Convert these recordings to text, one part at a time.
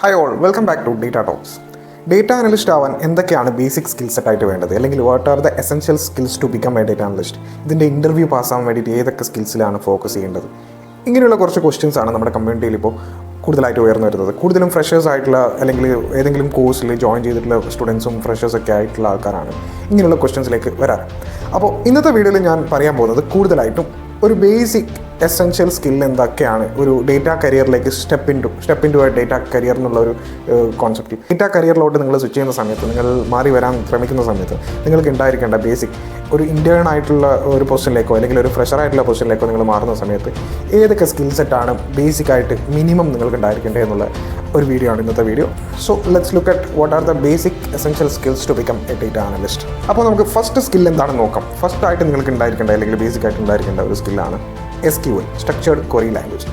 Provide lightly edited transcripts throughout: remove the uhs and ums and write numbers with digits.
Hi all, welcome back to Data Talks. Data analyst ആവാൻ എന്തൊക്കെയാണ് basic skill set ആയിട്ട് വേണ്ടത്, അല്ലെങ്കിൽ what are the essential skills to become a data analyst? ഇതിൻ്റെ interview പാസ്സാകാൻ വേണ്ടിയിട്ട് ഏതൊക്കെ സ്കിൽസിലാണ് ഫോക്കസ് ചെയ്യേണ്ടത്? ഇങ്ങനെയുള്ള കുറച്ച് ക്വസ്റ്റ്യൻസ് ആണ് നമ്മുടെ കമ്മ്യൂണിറ്റിയിൽ ഇപ്പോൾ കൂടുതലായിട്ട് ഉയർന്നു വരുന്നത്. കൂടുതലും ഫ്രഷേഴ്സ് ആയിട്ടുള്ള അല്ലെങ്കിൽ ഏതെങ്കിലും കോഴ്സിൽ ജോയിൻ ചെയ്തിട്ടുള്ള സ്റ്റുഡൻസും ഫ്രഷേഴ്സൊക്കെ ആയിട്ടുള്ള ആൾക്കാരാണ് ഇങ്ങനെയുള്ള ക്വസ്റ്റ്യൻസിലേക്ക് വരാറ്. അപ്പോൾ ഇന്നത്തെ വീഡിയോയിൽ ഞാൻ പറയാൻ പോകുന്നത് കൂടുതലായിട്ടും ഒരു ബേസിക് എസെൻഷ്യൽ സ്കിൽ എന്തൊക്കെയാണ് ഒരു ഡേറ്റ കരിയറിലേക്ക് step in to data career എന്നുള്ള ഒരു കോൺസെപ്റ്റ്. ഡേറ്റ കരിയറിലോട്ട് നിങ്ങൾ സ്വിച്ച് ചെയ്യുന്ന സമയത്ത്, നിങ്ങൾ മാറി വരാൻ ശ്രമിക്കുന്ന സമയത്ത് നിങ്ങൾക്ക് ഉണ്ടായിരിക്കേണ്ട ബേസിക് ഒരു ഇൻറ്റേൺ ആയിട്ടുള്ള ഒരു പൊസിഷനിലേക്കോ അല്ലെങ്കിൽ ഒരു ഫ്രഷർ ആയിട്ടുള്ള പൊസിഷനിലേക്കോ നിങ്ങൾ മാറുന്ന സമയത്ത് ഏതൊക്കെ സ്കിൽ സെറ്റാണ് ബേസിക്കായിട്ട് മിനിമം നിങ്ങൾക്ക് ഉണ്ടായിരിക്കേണ്ടത് എന്നുള്ള ഒരു വീഡിയോ ആണ് ഇന്നത്തെ video. So let's look at what are the basic essential skills to become a data analyst. അപ്പോൾ നമുക്ക് ഫസ്റ്റ് സ്കിൽ എന്താണെന്ന് നോക്കാം. ഫസ്റ്റ് ആയിട്ട് നിങ്ങൾക്ക് ഉണ്ടായിരിക്കേണ്ട അല്ലെങ്കിൽ ബേസിക് ആയിട്ട് ഉണ്ടായിരിക്കേണ്ട ഒരു സ്കില്ലാണ് SQL, സ്ട്രക്ചേർഡ് ക്വറി ലാംഗ്വേജ്.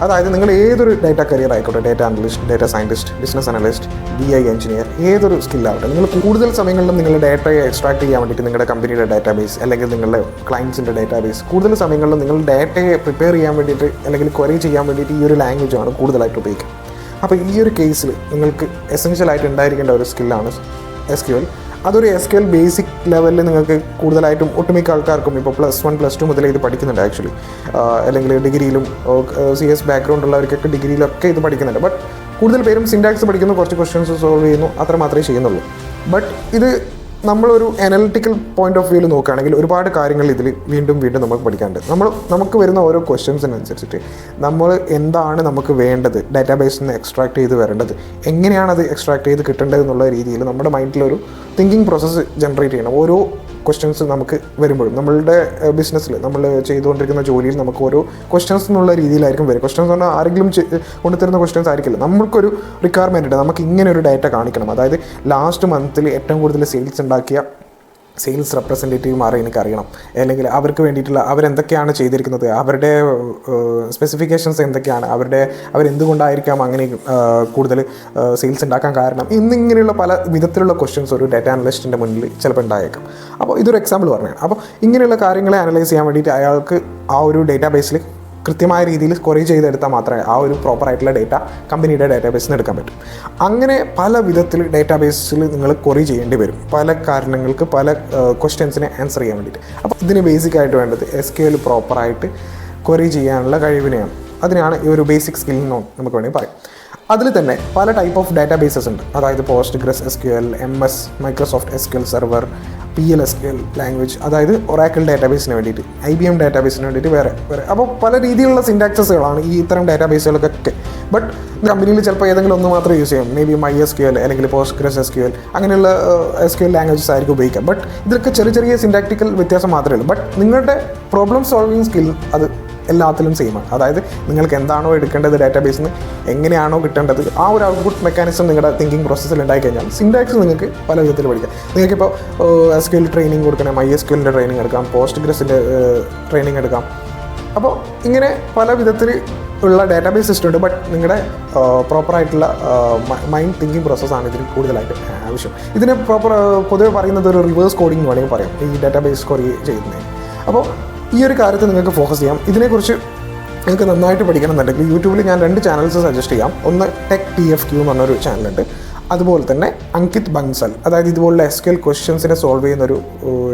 അതായത് നിങ്ങൾ ഏതൊരു ഡേറ്റ കരിയർ ആയിക്കോട്ടെ, data analyst, data scientist, business analyst, BI engineer, ഏതൊരു സ്കില്ലാവട്ടെ, നിങ്ങൾ കൂടുതൽ സമയങ്ങളിലും നിങ്ങളുടെ ഡേറ്റയെ എക്സ്ട്രാക്ട് ചെയ്യാൻ വേണ്ടിയിട്ട് നിങ്ങളുടെ കമ്പനിയുടെ ഡാറ്റാബേസ് അല്ലെങ്കിൽ നിങ്ങളുടെ ക്ലയൻസിൻ്റെ ഡാറ്റാബേസ്, കൂടുതൽ സമയങ്ങളിലും നിങ്ങൾ ഡേറ്റയെ പ്രിപ്പയർ ചെയ്യാൻ വേണ്ടിയിട്ട് അല്ലെങ്കിൽ ക്വറി ചെയ്യാൻ വേണ്ടിയിട്ട് ഈ ഒരു ലാംഗ്വേജാണ് കൂടുതലായിട്ട് ഉപയോഗിക്കുക. അപ്പോൾ ഈ ഒരു കേസിൽ നിങ്ങൾക്ക് എസെൻഷ്യലായിട്ട് ഉണ്ടായിരിക്കേണ്ട ഒരു സ്കില്ലാണ് SQL. അതൊരു SQL ബേസിക് ലെവലിൽ നിങ്ങൾക്ക് കൂടുതലായിട്ടും ഒട്ടുമിക്ക ആൾക്കാർക്കും ഇപ്പോൾ +1 +2 മുതലേ ഇത് പഠിക്കുന്നുണ്ട് ആക്ച്വലി. അല്ലെങ്കിൽ ഡിഗ്രിയിലും CS ബാക്ക്ഗ്രൗണ്ട് ഉള്ളവർക്കൊക്കെ ഡിഗ്രിയിലൊക്കെ ഇത് പഠിക്കുന്നുണ്ട്. ബട്ട് കൂടുതൽ പേരും സിൻടാക്സ് പഠിക്കുന്നു, കുറച്ച് ക്വസ്റ്റ്യൻസ് സോൾവ് ചെയ്യുന്നു, അത്ര മാത്രമേ ചെയ്യുന്നുള്ളൂ. ബട്ട് ഇത് നമ്മളൊരു അനലിറ്റിക്കൽ പോയിന്റ് ഓഫ് വ്യൂവിൽ നോക്കുകയാണെങ്കിൽ ഒരുപാട് കാര്യങ്ങൾ ഇതിൽ വീണ്ടും നമുക്ക് പഠിക്കാനുണ്ട്. നമുക്ക് വരുന്ന ഓരോ ക്വസ്റ്റ്യൻസിനനുസരിച്ചിട്ട് നമ്മൾ എന്താണ് നമുക്ക് വേണ്ടത്, ഡാറ്റാബേസിൽ നിന്ന് എക്സ്ട്രാക്ട് ചെയ്ത് വരേണ്ടത്, എങ്ങനെയാണ് അത് എക്സ്ട്രാക്ട് ചെയ്ത് കിട്ടേണ്ടത് എന്നുള്ള രീതിയിൽ നമ്മുടെ മൈൻഡിലൊരു തിങ്കിങ് പ്രോസസ്സ് ജനറേറ്റ് ചെയ്യണം. ഓരോ ക്വസ്റ്റ്യൻസ് നമുക്ക് വരുമ്പോഴും നമ്മളുടെ ബിസിനസ്സിൽ നമ്മൾ ചെയ്തുകൊണ്ടിരിക്കുന്ന ജോലിയിൽ നമുക്ക് ഓരോ ക്വസ്റ്റ്യൻസ് എന്നുള്ള രീതിയിലായിരിക്കും വരും. ക്വസ്റ്റ്യൻസ് പറഞ്ഞാൽ ആരെങ്കിലും കൊണ്ടുതരുന്ന ക്വസ്റ്റ്യൻസ് ആയിരിക്കില്ല. നമുക്കൊരു റിക്വയർമെൻറ്റ് ഉണ്ട്, നമുക്ക് ഇങ്ങനെ ഒരു ഡാറ്റ കാണിക്കണം. അതായത് ലാസ്റ്റ് മന്തിൽ ഏറ്റവും കൂടുതൽ സെയിൽസ് ഉണ്ടാക്കിയ സെയിൽസ് റെപ്രസെൻറ്റേറ്റീവുമാരെ എനിക്കറിയണം, അല്ലെങ്കിൽ അവർക്ക് വേണ്ടിയിട്ടുള്ള അവരെന്തൊക്കെയാണ് ചെയ്തിരിക്കുന്നത്, അവരുടെ സ്പെസിഫിക്കേഷൻസ് എന്തൊക്കെയാണ്, അവരെന്തുകൊണ്ടായിരിക്കാം അങ്ങനെ കൂടുതൽ സെയിൽസ് ഉണ്ടാക്കാൻ കാരണം, ഇന്നിങ്ങനെയുള്ള പല വിധത്തിലുള്ള ക്വസ്റ്റ്യൻസ് ഒരു ഡാറ്റ അനലിസ്റ്റിൻ്റെ മുന്നിൽ ചിലപ്പോൾ ഉണ്ടായേക്കാം. അപ്പോൾ ഇതൊരു എക്സാമ്പിൾ പറഞ്ഞതാണ്. അപ്പോൾ ഇങ്ങനെയുള്ള കാര്യങ്ങളെ അനലൈസ് ചെയ്യാൻ വേണ്ടിയിട്ട് അയാൾക്ക് ആ ഒരു ഡേറ്റാബേസിൽ കൃത്യമായ രീതിയിൽ ക്വറി ചെയ്തെടുത്താൽ മാത്രമേ ആ ഒരു പ്രോപ്പറായിട്ടുള്ള ഡേറ്റ കമ്പനിയുടെ ഡാറ്റാബേസിൽ നിന്ന് എടുക്കാൻ പറ്റും. അങ്ങനെ പല വിധത്തിൽ ഡാറ്റാബേസിൽ നിങ്ങൾ ക്വറി ചെയ്യേണ്ടി വരും, പല കാരണങ്ങൾക്ക്, പല ക്വസ്റ്റ്യൻസിനെ ആൻസർ ചെയ്യാൻ വേണ്ടിയിട്ട്. അപ്പോൾ ഇതിന് ബേസിക്കായിട്ട് വേണ്ടത് SQL പ്രോപ്പറായിട്ട് ക്വറി ചെയ്യാനുള്ള കഴിവിനെയാണ്. അതിനാണ് ഈ ഒരു ബേസിക് സ്കിൽ എന്ന് നമുക്ക് വേണമെങ്കിൽ പറയാം. അതിൽ തന്നെ പല ടൈപ്പ് ഓഫ് ഡാറ്റാബേസസ് ഉണ്ട്. അതായത് Postgres SQL, MS Microsoft SQL server, PL/SQL language, അതായത് ഒറാക്കിൾ ഡാറ്റാബേസിന് വേണ്ടിയിട്ട്, IBM ഡാറ്റാബേസിന് വേണ്ടിയിട്ട് വേറെ. അപ്പോൾ പല രീതിയിലുള്ള സിൻടാക്സസുകളാണ് ഈ ഇത്തരം ഡാറ്റാബേസുകൾക്കൊക്കെ. ബട്ട് കമ്പനിയിൽ ചിലപ്പോൾ ഏതെങ്കിലും ഒന്ന് മാത്രമേ യൂസ് ചെയ്യും. മേ ബി MySQL അല്ലെങ്കിൽ Postgres SQL അങ്ങനെയുള്ള SQL ലാംഗ്വേജസ് ആയിരിക്കും ഉപയോഗിക്കാം. ബട്ട് ഇതൊക്കെ ചെറിയ സിൻടാക്റ്റിക്കൽ വ്യത്യാസം മാത്രമേ ഉള്ളൂ. ബട്ട് നിങ്ങളുടെ പ്രോബ്ലം സോൾവിങ് സ്കിൽ അത് എല്ലാത്തിലും സെയിമാണ്. അതായത് നിങ്ങൾക്ക് എന്താണോ എടുക്കേണ്ടത് ഡാറ്റാബേസിൽ നിന്ന്, എങ്ങനെയാണോ കിട്ടേണ്ടത്, ആ ഒരു ഔട്ട്പുട്ട് മെക്കാനിസം നിങ്ങളുടെ തിങ്കിങ് പ്രോസസ്സിൽ ഉണ്ടായിക്കഴിഞ്ഞാൽ സിൻടാക്സ് നിങ്ങൾക്ക് പല വിധത്തിൽ പഠിക്കാം. നിങ്ങൾക്കിപ്പോൾ SQL ട്രെയിനിങ് കൊടുക്കണം, MySQLൻ്റെ ട്രെയിനിങ് എടുക്കാം, Postgresൻ്റെ ട്രെയിനിങ് എടുക്കാം. അപ്പോൾ ഇങ്ങനെ പല വിധത്തിൽ ഉള്ള ഡാറ്റാബേസ് സിസ്റ്റം ഉണ്ട്. ബട്ട് നിങ്ങളുടെ പ്രോപ്പറായിട്ടുള്ള മൈൻഡ് തിങ്കിങ് പ്രോസസ്സാണ് ഇതിന് കൂടുതലായിട്ട് ആവശ്യം. ഇതിന് പൊതുവെ പറയുന്നത് ഒരു റിവേഴ്സ് കോഡിംഗ് എന്ന് വേണമെങ്കിൽ പറയാം, ഈ ഡാറ്റാബേസ് ക്വറി ചെയ്യുന്നതിന്. അപ്പോൾ ഈ ഒരു കാര്യത്തിൽ നിങ്ങൾക്ക് ഫോക്കസ് ചെയ്യാം. ഇതിനെക്കുറിച്ച് നിങ്ങൾക്ക് നന്നായിട്ട് പഠിക്കണം എന്നുണ്ടെങ്കിൽ യൂട്യൂബിൽ ഞാൻ 2 ചാനൽസ് സജസ്റ്റ് ചെയ്യാം. ഒന്ന് ടെക് TFQ എന്ന് പറഞ്ഞൊരു ചാനലുണ്ട്. അതുപോലെ തന്നെ അങ്കിത് ബൻസൽ, അതായത് ഇതുപോലുള്ള SQL ക്വസ്റ്റ്യൻസിനെ സോൾവ് ചെയ്യുന്നൊരു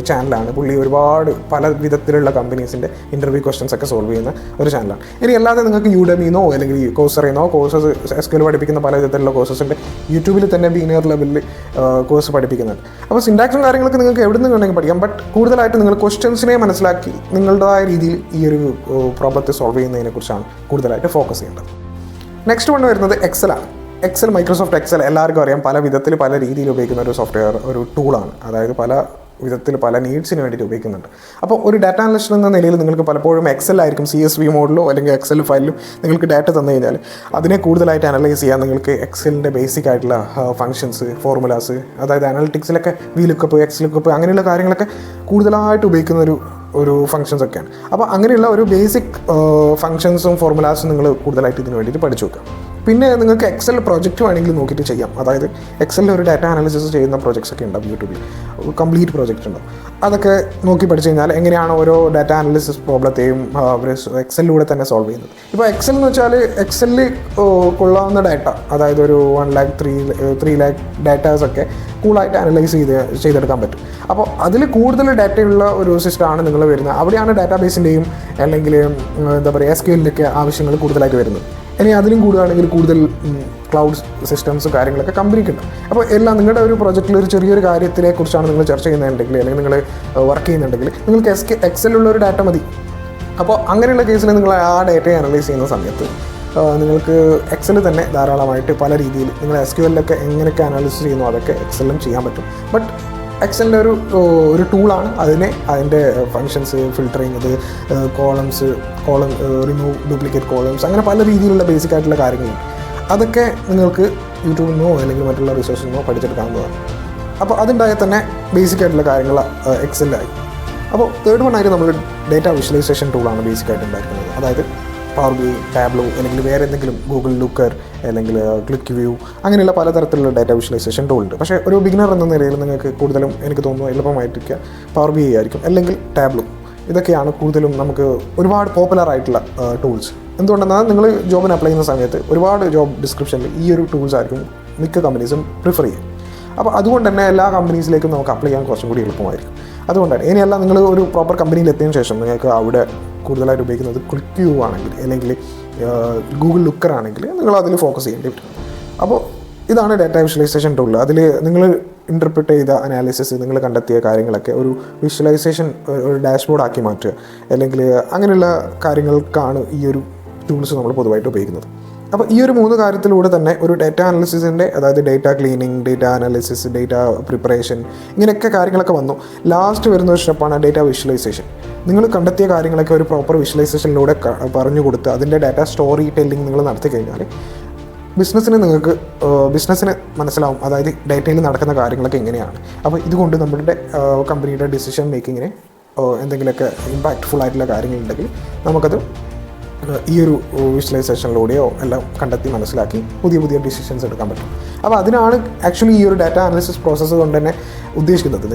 ചാനലാണ്. പുള്ളി ഒരുപാട് പല വിധത്തിലുള്ള കമ്പനീസിൻ്റെ ഇൻ്റർവ്യൂ ക്വസ്റ്റ്യൻസ് ഒക്കെ സോൾവ് ചെയ്യുന്ന ഒരു ചാനലാണ്. ഇനി അല്ലാതെ നിങ്ങൾക്ക് യൂഡെമിന്നോ അല്ലെങ്കിൽ കോഴ്സറിന്നോ കോഴ്സസ് SQL പഠിപ്പിക്കുന്ന പല വിധത്തിലുള്ള കോഴ്സസിൻ്റെ യൂട്യൂബിൽ തന്നെ ബിഗിനർ ലെവലിൽ കോഴ്സ് പഠിപ്പിക്കുന്നുണ്ട്. അപ്പോൾ സിൻടാക്സും കാര്യങ്ങളൊക്കെ നിങ്ങൾക്ക് എവിടെ നിന്ന് വേണമെങ്കിൽ പഠിക്കാം. ബട്ട് കൂടുതലായിട്ട് നിങ്ങൾ ക്വസ്റ്റ്യൻസിനെ മനസ്സിലാക്കി നിങ്ങളുടേതായ രീതിയിൽ ഈ ഒരു പ്രോബ്ലത്തെ സോൾവ് ചെയ്യുന്നതിനെക്കുറിച്ചാണ് കൂടുതലായിട്ട് ഫോക്കസ് ചെയ്യേണ്ടത്. നെക്സ്റ്റ് വൺ വരുന്നത് Excel-ആണ്. മൈക്രോസോഫ്റ്റ് എക്സൽ എല്ലാവർക്കും അറിയാം, പല വിധത്തിൽ പല രീതിയിൽ ഉപയോഗിക്കുന്ന ഒരു സോഫ്റ്റ്വെയർ, ഒരു ടൂളാണ്. അതായത് പല വിധത്തിൽ പല നീഡ്സിന് വേണ്ടിയിട്ട് ഉപയോഗിക്കുന്നുണ്ട്. അപ്പോൾ ഒരു ഡാറ്റ അനലിസ്റ്റ് എന്ന നിലയിൽ നിങ്ങൾക്ക് പലപ്പോഴും എക്സലായിരിക്കും CSV മോഡിലോ അല്ലെങ്കിൽ എക്സൽ ഫയലിലും നിങ്ങൾക്ക് ഡാറ്റ തന്നു കഴിഞ്ഞാൽ അതിനെ കൂടുതലായിട്ട് അനലൈസ് ചെയ്യാൻ നിങ്ങൾക്ക് എക്സലിൻ്റെ ബേസിക് ആയിട്ടുള്ള ഫംഗ്ഷൻസ്, ഫോർമുലാസ്, അതായത് അനലിറ്റിക്സിലൊക്കെ VLOOKUP, XLOOKUP അങ്ങനെയുള്ള കാര്യങ്ങളൊക്കെ കൂടുതലായിട്ട് ഉപയോഗിക്കുന്ന ഒരു ഫംഗ്ഷൻസ് ഒക്കെയാണ്. അപ്പോൾ അങ്ങനെയുള്ള ഒരു ബേസിക് ഫംഗ്ഷൻസും ഫോർമുലാസും നിങ്ങൾ കൂടുതലായിട്ട് ഇതിന് വേണ്ടിയിട്ട് പഠിച്ചു വെക്കുക. പിന്നെ നിങ്ങൾക്ക് എക്സൽ പ്രൊജക്റ്റ് വേണമെങ്കിൽ നോക്കിയിട്ട് ചെയ്യാം. അതായത് എക്സലിൽ ഒരു ഡാറ്റ അനാലിസിസ് ചെയ്യുന്ന പ്രൊജക്ട്സ് ഒക്കെ ഉണ്ടാവും യൂട്യൂബിൽ, കംപ്ലീറ്റ് പ്രൊജക്റ്റ് ഉണ്ടാവും. അതൊക്കെ നോക്കി പഠിച്ചു കഴിഞ്ഞാൽ എങ്ങനെയാണ് ഓരോ ഡാറ്റ അനാലിസിസ് പ്രോബ്ലത്തെയും അവർ എക്സലിലൂടെ തന്നെ സോൾവ് ചെയ്യുന്നത്. ഇപ്പോൾ എക്സൽ എന്ന് വെച്ചാൽ എക്സലിൽ കൊള്ളാവുന്ന ഡാറ്റ, അതായത് ഒരു 1 lakh 3 lakh ഡാറ്റാസൊക്കെ കൂളായിട്ട് അനലൈസ് ചെയ്തെടുക്കാൻ പറ്റും. അപ്പോൾ അതിൽ കൂടുതൽ ഡാറ്റയുള്ള ഒരു സിസ്റ്റമാണ് നിങ്ങൾ വരുന്നത്. അവിടെയാണ് ഡാറ്റാബേസിൻ്റെയും അല്ലെങ്കിൽ എന്താ പറയുക SQLിൻ്റെയൊക്കെ ആവശ്യങ്ങൾ കൂടുതലായിട്ട് വരുന്നത്. ഇനി അതിലും കൂടുതലാണെങ്കിൽ കൂടുതൽ ക്ലൗഡ് സിസ്റ്റംസും കാര്യങ്ങളൊക്കെ കമ്പനിക്കുണ്ടാവും. അപ്പോൾ എല്ലാം നിങ്ങളുടെ ഒരു പ്രോജക്റ്റിൽ ഒരു ചെറിയൊരു കാര്യത്തിനെ കുറിച്ചാണ് നിങ്ങൾ ചർച്ച ചെയ്യുന്നുണ്ടെങ്കിൽ അല്ലെങ്കിൽ നിങ്ങൾ വർക്ക് ചെയ്യുന്നുണ്ടെങ്കിൽ നിങ്ങൾക്ക് എക്സലുള്ള ഒരു ഡാറ്റ മതി. അപ്പോൾ അങ്ങനെയുള്ള കേസിൽ നിങ്ങൾ ആ ഡാറ്റയെ അനലൈസ് ചെയ്യുന്ന സമയത്ത് നിങ്ങൾക്ക് എക്സൽ തന്നെ ധാരാളമായിട്ട് പല രീതിയിൽ നിങ്ങൾ SQLിലൊക്കെ എങ്ങനെയൊക്കെ അനാലിസിസ് ചെയ്യുന്നു അതൊക്കെ എക്സലിലും ചെയ്യാൻ പറ്റും. ബട്ട് എക്സലിൻ്റെ ഒരു ടൂളാണ്. അതിൻ്റെ ഫങ്ഷൻസ് ഫിൽട്ടർ ചെയ്യുന്നത്, കോളം റിമൂവ് ഡ്യൂപ്ലിക്കേറ്റ് കോളംസ്, അങ്ങനെ പല രീതിയിലുള്ള ബേസിക് ആയിട്ടുള്ള കാര്യങ്ങളുണ്ട്. അതൊക്കെ നിങ്ങൾക്ക് യൂട്യൂബിൽ നിന്നോ അല്ലെങ്കിൽ മറ്റുള്ള റിസോഴ്സിൽ നിന്നോ പഠിച്ചെടുക്കാവുന്നതാണ്. അപ്പോൾ അതുണ്ടായാൽ തന്നെ ബേസിക് ആയിട്ടുള്ള കാര്യങ്ങൾ എക്സലിലായി. അപ്പോൾ തേർഡ് വൺ ആയിട്ട് നമ്മൾ ഡേറ്റ വിഷ്വലൈസേഷൻ ടൂളാണ് ബേസിക് ആയിട്ട് ഉണ്ടായിരിക്കുന്നത്. അതായത് പവർ ബി, ടാബ്ലോ അല്ലെങ്കിൽ വേറെ എന്തെങ്കിലും ഗൂഗിൾ ലുക്കർ അല്ലെങ്കിൽ ക്ലിക്ക് വ്യൂ, അങ്ങനെയുള്ള പലതരത്തിലുള്ള ഡാറ്റ വിഷ്വലൈസേഷൻ ടൂൾ ഉണ്ട്. പക്ഷേ ഒരു ബിഗിനർ എന്ന നിലയിൽ നിങ്ങൾക്ക് കൂടുതലും എനിക്ക് തോന്നുന്നു എളുപ്പമായിട്ടിരിക്കുക പവർ ബി ആയിരിക്കും, അല്ലെങ്കിൽ ടാബ്ലോ. ഇതൊക്കെയാണ് കൂടുതലും നമുക്ക് ഒരുപാട് പോപ്പുലർ ആയിട്ടുള്ള ടൂൾസ്. എന്തുകൊണ്ടെന്നാൽ നിങ്ങൾ ജോബിന് അപ്ലൈ ചെയ്യുന്ന സമയത്ത് ഒരുപാട് ജോബ് ഡിസ്ക്രിപ്ഷനിൽ ഈ ഒരു ടൂൾസ് ആയിരിക്കും മിക്ക കമ്പനീസും പ്രിഫർ ചെയ്യും. അപ്പോൾ അതുകൊണ്ട് തന്നെ എല്ലാ കമ്പനീസിലേക്കും നമുക്ക് അപ്ലൈ ചെയ്യാൻ കുറച്ചും കൂടി എളുപ്പമായിരിക്കും. അതുകൊണ്ടാണ് ഇനിയല്ല നിങ്ങൾ ഒരു പ്രോപ്പർ കമ്പനിയിൽ എത്തിയതിനു ശേഷം നിങ്ങൾക്ക് അവിടെ കൂടുതലായിട്ട് ഉപയോഗിക്കുന്നത് ക്ലിക്ക് വ്യൂ ആണെങ്കിൽ അല്ലെങ്കിൽ ഗൂഗിൾ ലുക്കർ ആണെങ്കിൽ നിങ്ങൾ അതിൽ ഫോക്കസ് ചെയ്യേണ്ടി വരും. അപ്പോൾ ഇതാണ് ഡാറ്റ വിഷ്വലൈസേഷൻ ടൂൾ. അതിൽ നിങ്ങൾ ഇൻ്റർപ്രിറ്റ് ചെയ്ത അനാലിസിസ്, നിങ്ങൾ കണ്ടെത്തിയ കാര്യങ്ങളൊക്കെ ഒരു വിഷ്വലൈസേഷൻ, ഒരു ഡാഷ്ബോർഡ് ആക്കി മാറ്റുക അല്ലെങ്കിൽ അങ്ങനെയുള്ള കാര്യങ്ങൾക്കാണ് ഈ ഒരു ടൂൾസ് നമ്മൾ പൊതുവായിട്ട് ഉപയോഗിക്കുന്നത്. അപ്പോൾ ഈ ഒരു 3 കാര്യത്തിലൂടെ തന്നെ ഒരു ഡാറ്റ അനാലിസിസിൻ്റെ, അതായത് data cleaning, data analysis, data preparation, ഇങ്ങനെയൊക്കെ കാര്യങ്ങളൊക്കെ വന്നു. ലാസ്റ്റ് വരുന്ന ഒരു സ്റ്റെപ്പാണ് ഡേറ്റ വിഷ്വലൈസേഷൻ. നിങ്ങൾ കണ്ടെത്തിയ കാര്യങ്ങളൊക്കെ ഒരു പ്രോപ്പർ വിഷ്വലൈസേഷനിലൂടെ പറഞ്ഞു കൊടുത്ത് അതിൻ്റെ ഡാറ്റ സ്റ്റോറി ടെല്ലിംഗ് നിങ്ങൾ നടത്തി കഴിഞ്ഞാൽ ബിസിനസ്സിന് മനസ്സിലാവും, അതായത് ഡേറ്റയിൽ നടക്കുന്ന കാര്യങ്ങളൊക്കെ എങ്ങനെയാണ്. അപ്പോൾ ഇതുകൊണ്ട് നമ്മളുടെ കമ്പനിയുടെ ഡിസിഷൻ മേക്കിങ്ങിന് എന്തെങ്കിലുമൊക്കെ ഇമ്പാക്റ്റ്ഫുൾ ആയിട്ടുള്ള കാര്യങ്ങളുണ്ടെങ്കിൽ നമുക്കത് ഈ ഒരു വിഷ്വലൈസേഷനിലൂടെയോ എല്ലാം കണ്ടെത്തി മനസ്സിലാക്കി പുതിയ ഡിസിഷൻസ് എടുക്കാൻ പറ്റും. അപ്പോൾ അതിനാണ് ആക്ച്വലി ഈ ഒരു ഡാറ്റ അനാലിസിസ് പ്രോസസ്സ് കൊണ്ട് തന്നെ ഉദ്ദേശിക്കുന്നത്.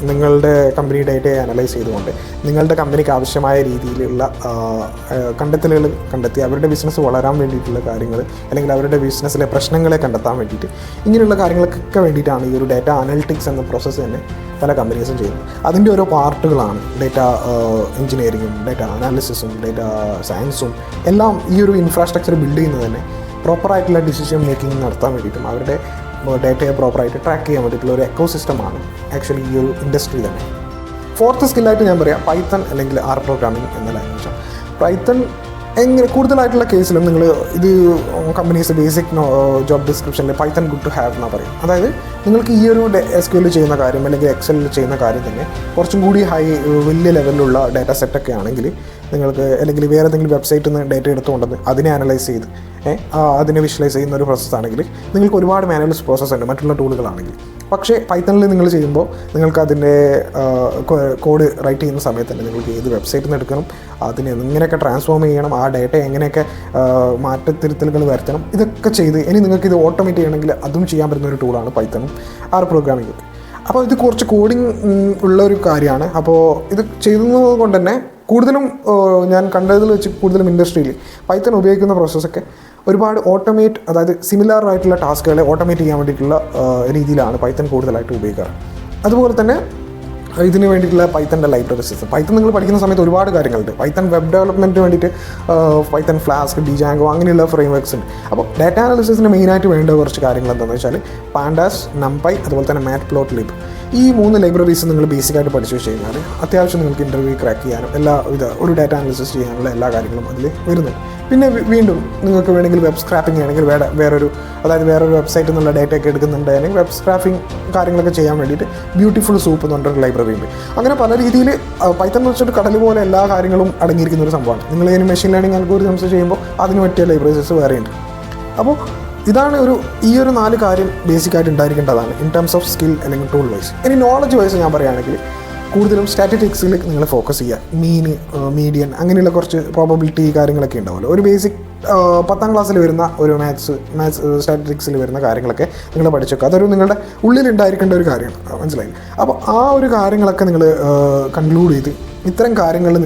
നിങ്ങളുടെ കമ്പനി ഡേറ്റയെ അനലൈസ് ചെയ്തുകൊണ്ട് നിങ്ങളുടെ കമ്പനിക്ക് ആവശ്യമായ രീതിയിലുള്ള കണ്ടെത്തലുകൾ കണ്ടെത്തി അവരുടെ ബിസിനസ് വളരാൻ വേണ്ടിയിട്ടുള്ള കാര്യങ്ങൾ അല്ലെങ്കിൽ അവരുടെ ബിസിനസ്സിലെ പ്രശ്നങ്ങളെ കണ്ടെത്താൻ വേണ്ടിയിട്ട് ഇങ്ങനെയുള്ള കാര്യങ്ങൾക്കൊക്കെ വേണ്ടിയിട്ടാണ് ഈ ഒരു ഡാറ്റ അനലിറ്റിക്സ് എന്ന പ്രോസസ്സ് തന്നെ പല കമ്പനീസും ചെയ്യുന്നത്. അതിൻ്റെ ഓരോ പാർട്ടുകളാണ് ഡേറ്റ എഞ്ചിനീയറിങ്ങും ഡേറ്റ അനാലിസിസും ഡേറ്റ സയൻസും എല്ലാം. ഈ ഒരു ഇൻഫ്രാസ്ട്രക്ചർ ബിൽഡ് ചെയ്യുന്നത് തന്നെ പ്രോപ്പറായിട്ടുള്ള ഡിസിഷൻ മേക്കിംഗ് നടത്താൻ വേണ്ടിയിട്ടും അവരുടെ ഡേറ്റയെ പ്രോപ്പറായിട്ട് ട്രാക്ക് ചെയ്യാൻ വേണ്ടിയിട്ടുള്ള ഒരു എക്കോ സിസ്റ്റമാണ് ആക്ച്വലി ഈ ഒരു ഇൻഡസ്ട്രി തന്നെ. 4th സ്കില്ലായിട്ട് ഞാൻ പറയാം പൈത്തൺ അല്ലെങ്കിൽ ആർ പ്രോഗ്രാമിംഗ് എന്ന ലാംഗ്വേജാണ്. പൈത്തൺ കൂടുതലായിട്ടുള്ള കേസിലും നിങ്ങൾ ഇത് കമ്പനീസ് ബേസിക് ജോബ് ഡിസ്ക്രിപ്ഷനിൽ പൈത്തൺ ഗുഡ് ടു ഹാവ് എന്നാണ് പറയും. അതായത് നിങ്ങൾക്ക് ഈ ഒരു SQL ചെയ്യുന്ന കാര്യം അല്ലെങ്കിൽ എക്സലിൽ ചെയ്യുന്ന കാര്യം തന്നെ കുറച്ചും കൂടി വലിയ ലെവലിലുള്ള ഡാറ്റ സെറ്റൊക്കെ ആണെങ്കിൽ നിങ്ങൾക്ക് അല്ലെങ്കിൽ വേറെ ഏതെങ്കിലും വെബ്സൈറ്റിൽ നിന്ന് ഡേറ്റ എടുത്തുകൊണ്ടെന്ന് അതിനെ അനലൈസ് ചെയ്ത് അതിനെ വിഷ്വലൈസ് ചെയ്യുന്ന ഒരു പ്രോസസ്സാണെങ്കിൽ നിങ്ങൾക്ക് ഒരുപാട് മാനുവൽ പ്രോസസ്സ് ഉണ്ട് മറ്റുള്ള ടൂളുകളാണെങ്കിൽ. പക്ഷേ പൈത്തണിൽ നിങ്ങൾ ചെയ്യുമ്പോൾ നിങ്ങൾക്ക് അതിൻ്റെ കോഡ് റൈറ്റ് ചെയ്യുന്ന സമയത്ത് തന്നെ നിങ്ങൾക്ക് ഏത് വെബ്സൈറ്റിൽ നിന്ന് എടുക്കണം, അതിനെ എങ്ങനെയൊക്കെ ട്രാൻസ്ഫോം ചെയ്യണം, ആ ഡേറ്റ എങ്ങനെയൊക്കെ മാറ്റത്തിരുത്തലുകൾ വരുത്തണം, ഇതൊക്കെ ചെയ്ത് ഇനി നിങ്ങൾക്ക് ഇത് ഓട്ടോമേറ്റ് ചെയ്യണമെങ്കിൽ അതും ചെയ്യാൻ പറ്റുന്ന ഒരു ടൂളാണ് പൈത്തണും ആർ പ്രോഗ്രാമിംഗ്. അപ്പോൾ ഇത് കുറച്ച് കോഡിങ് ഉള്ളൊരു കാര്യമാണ്. അപ്പോൾ ഇത് ചെയ്യുന്നത് കൊണ്ട് തന്നെ കൂടുതലും ഞാൻ കണ്ടതിൽ വെച്ച് കൂടുതലും ഇൻഡസ്ട്രിയിൽ പൈത്തൺ ഉപയോഗിക്കുന്ന പ്രോസസ്സൊക്കെ ഒരുപാട് ഓട്ടോമേറ്റ്, അതായത് സിമിലർ ആയിട്ടുള്ള ടാസ്കുകളെ ഓട്ടോമേറ്റ് ചെയ്യാൻ വേണ്ടിയിട്ടുള്ള രീതിയിലാണ് പൈത്തൺ കൂടുതലായിട്ട് ഉപയോഗിക്കാറ്. അതുപോലെ തന്നെ ഇതിന് വേണ്ടിയിട്ടുള്ള പൈത്തൻ്റെ ലൈബ്രറീസ്, പൈത്തൺ നിങ്ങൾ പഠിക്കുന്ന സമയത്ത് ഒരുപാട് കാര്യങ്ങളുണ്ട്. പൈത്തൺ വെബ് ഡെവലപ്മെൻറ്റിന് വേണ്ടിയിട്ട് പൈത്തൺ ഫ്ലാസ്ക്, ഡിജാങ്കോ അങ്ങനെയുള്ള ഫ്രെയിംവർക്സ് ഉണ്ട്. അപ്പോൾ ഡാറ്റ അനാലിസിസിന് മെയിനായിട്ട് വേണ്ട കുറച്ച് കാര്യങ്ങൾ എന്താണെന്ന് വെച്ചാൽ പാൻഡാസ്, നംപൈ, അതുപോലെ തന്നെ മാറ്റ്പ്ലോട്ട്ലിബ്. ഈ 3 ലൈബ്രറീസ് നിങ്ങൾ ബേസിക്കായിട്ട് പഠിച്ചു വെച്ച് കഴിഞ്ഞാൽ അത്യാവശ്യം നിങ്ങൾക്ക് ഇൻ്റർവ്യൂ ക്രാക്ക് ചെയ്യാനും ഒരു ഡാറ്റ അനാലിസിസ് ചെയ്യാനുള്ള എല്ലാ കാര്യങ്ങളും അതിൽ വരുന്നുണ്ട്. പിന്നെ വീണ്ടും നിങ്ങൾക്ക് വേണമെങ്കിൽ വെബ് സ്ക്രാപ്പിംഗ് ആണെങ്കിൽ വേറൊരു വെബ്സൈറ്റിൽ നിന്നുള്ള ഡേറ്റയൊക്കെ എടുക്കുന്നുണ്ടെങ്കിൽ വെബ് സ്ക്രാപ്പിംഗ് കാര്യങ്ങളൊക്കെ ചെയ്യാൻ വേണ്ടിയിട്ട് ബ്യൂട്ടിഫുൾ സൂപ്പ് എന്ന് പറഞ്ഞൊരു ലൈബ്രറി ഉണ്ട്. അങ്ങനെ പല രീതിയിൽ പൈത്തൺ എന്ന് വെച്ചിട്ട് കടൽ പോലെ എല്ലാ കാര്യങ്ങളും അടങ്ങിയിരിക്കുന്ന ഒരു സംഭവമാണ്. നിങ്ങൾ ഇതിന് മെഷീൻ ലേണിംഗ് അൽഗോരിതംസ് ചെയ്യുമ്പോൾ അതിന് പറ്റിയ ലൈബ്രറീസ് വേറെയുണ്ട്. അപ്പോൾ ഇതാണ് ഈ ഒരു 4 കാര്യം ബേസിക്കായിട്ട് ഉണ്ടായിരിക്കേണ്ടതാണ് ഇൻ ടേംസ് ഓഫ് സ്കിൽ അല്ലെങ്കിൽ ടൂൾ വൈസ്. ഇനി നോളജ് വൈസ് ഞാൻ പറയുകയാണെങ്കിൽ കൂടുതലും സ്റ്റാറ്റിസ്റ്റിക്സിൽ നിങ്ങൾ ഫോക്കസ് ചെയ്യുക. മീഡിയൻ അങ്ങനെയുള്ള കുറച്ച് പ്രോബബിലിറ്റി കാര്യങ്ങളൊക്കെ ഉണ്ടാവുമല്ലോ. ഒരു ബേസിക് 10ാം ക്ലാസ്സിൽ വരുന്ന ഒരു മാത്സ് സ്റ്റാറ്റിസ്റ്റിക്സിൽ വരുന്ന കാര്യങ്ങളൊക്കെ നിങ്ങൾ പഠിച്ചേക്കുക. അതൊരു നിങ്ങളുടെ ഉള്ളിലുണ്ടായിരിക്കേണ്ട ഒരു കാര്യമാണ്, മനസ്സിലായി? അപ്പോൾ ആ ഒരു കാര്യങ്ങളൊക്കെ നിങ്ങൾ കൺക്ലൂഡ് ചെയ്ത് ഇത്തരം കാര്യങ്ങളിൽ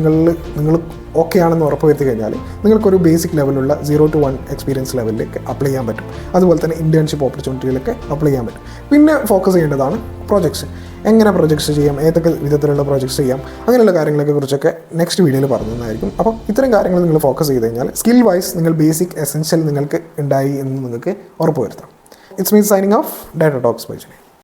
നിങ്ങൾ ഓക്കെ ആണെന്ന് ഉറപ്പ് വരുത്തി കഴിഞ്ഞാൽ നിങ്ങൾക്കൊരു ബേസിക് ലെവലുള്ള 0 to 1 എക്സ്പീരിയൻസ് ലെവലിലേക്ക് അപ്ലൈ ചെയ്യാൻ പറ്റും. അതുപോലെ തന്നെ ഇൻറ്റേൺഷിപ്പ് ഓപ്പർച്യൂണിറ്റിയിലൊക്കെ അപ്ലൈ ചെയ്യാൻ പറ്റും. പിന്നെ ഫോക്കസ് ചെയ്യേണ്ടതാണ് പ്രൊജക്ട്സ്. എങ്ങനെ പ്രൊജക്ട്സ് ചെയ്യാം, ഏതൊക്കെ വിധത്തിലുള്ള പ്രൊജക്ട്സ് ചെയ്യാം, അങ്ങനെയുള്ള കാര്യങ്ങളൊക്കെ കുറിച്ചൊക്കെ നെക്സ്റ്റ് വീഡിയോയിൽ പറഞ്ഞതായിരിക്കും. അപ്പോൾ ഇത്തരം കാര്യങ്ങൾ നിങ്ങൾ ഫോക്കസ് ചെയ്ത് കഴിഞ്ഞാൽ സ്കിൽ വൈസ് നിങ്ങൾ ബേസിക് എസെൻഷ്യൽ നിങ്ങൾക്ക് ഉണ്ടായി എന്ന് നിങ്ങൾക്ക് ഉറപ്പ് വരുത്താം. It's mean signing off Data Talks by Junaid.